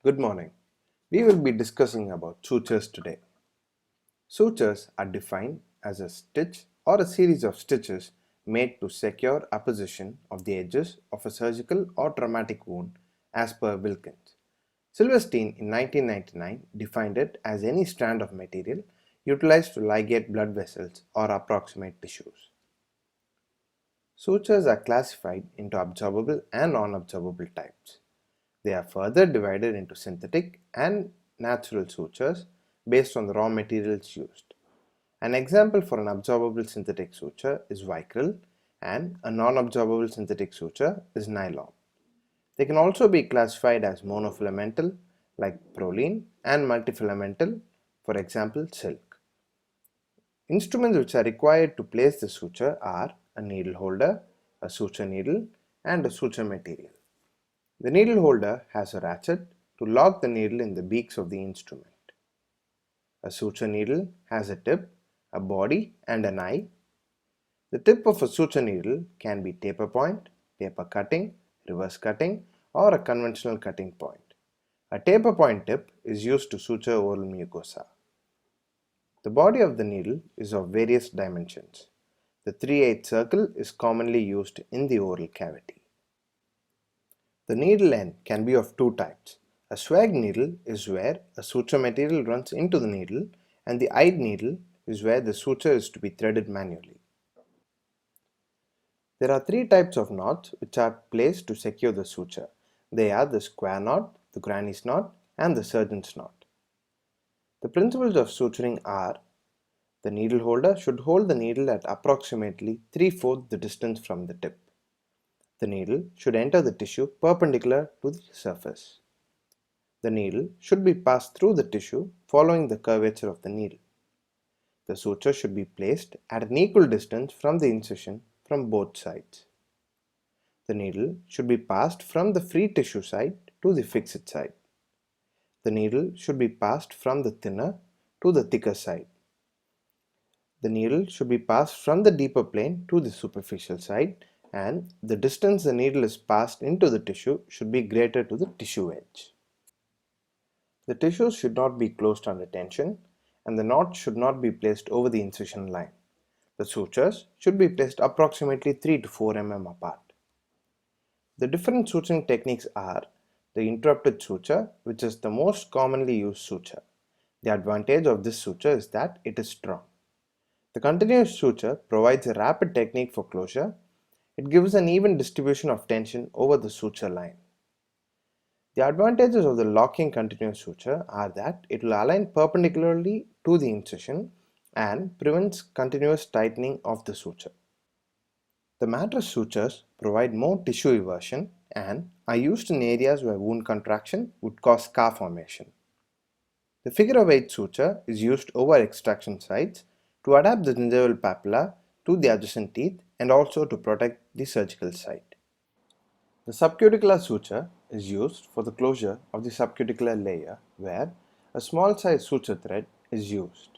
Good morning. We will be discussing about sutures today. Sutures are defined as a stitch or a series of stitches made to secure a position of the edges of a surgical or traumatic wound as per Wilkins. Silverstein in 1999 defined it as any strand of material utilized to ligate blood vessels or approximate tissues. Sutures are classified into absorbable and non-absorbable types. They are further divided into synthetic and natural sutures based on the raw materials used. An example for an absorbable synthetic suture is Vicryl, and a non-absorbable synthetic suture is nylon. They can also be classified as monofilamental like Prolene and multifilamental, for example silk. Instruments which are required to place the suture are a needle holder, a suture needle, and a suture material. The needle holder has a ratchet to lock the needle in the beaks of the instrument. A suture needle has a tip, a body, and an eye. The tip of a suture needle can be taper point, paper cutting, reverse cutting, or a conventional cutting point. A taper point tip is used to suture oral mucosa. The body of the needle is of various dimensions. The 3/8 circle is commonly used in the oral cavity. The needle end can be of two types. A swag needle is where a suture material runs into the needle, and the eyed needle is where the suture is to be threaded manually. There are three types of knots which are placed to secure the suture. They are the square knot, the granny's knot, and the surgeon's knot. The principles of suturing are: the needle holder should hold the needle at approximately 3/4 the distance from the tip. The needle should enter the tissue perpendicular to the surface. The needle should be passed through the tissue following the curvature of the needle. The suture should be placed at an equal distance from the incision from both sides. The needle should be passed from the free tissue side to the fixed side. The needle should be passed from the thinner to the thicker side. The needle should be passed from the deeper plane to the superficial side, and the distance the needle is passed into the tissue should be greater to the tissue edge. The tissues should not be closed under tension, and the knot should not be placed over the incision line. The sutures should be placed approximately 3 to 4 mm apart. The different suturing techniques are the interrupted suture, which is the most commonly used suture. The advantage of this suture is that it is strong. The continuous suture provides a rapid technique for closure. It gives an even distribution of tension over the suture line. The advantages of the locking continuous suture are that it will align perpendicularly to the incision and prevents continuous tightening of the suture. The mattress sutures provide more tissue eversion and are used in areas where wound contraction would cause scar formation. The figure of 8 suture is used over extraction sites to adapt the gingival papilla to the adjacent teeth and also to protect the surgical site. The subcuticular suture is used for the closure of the subcuticular layer, where a small size suture thread is used.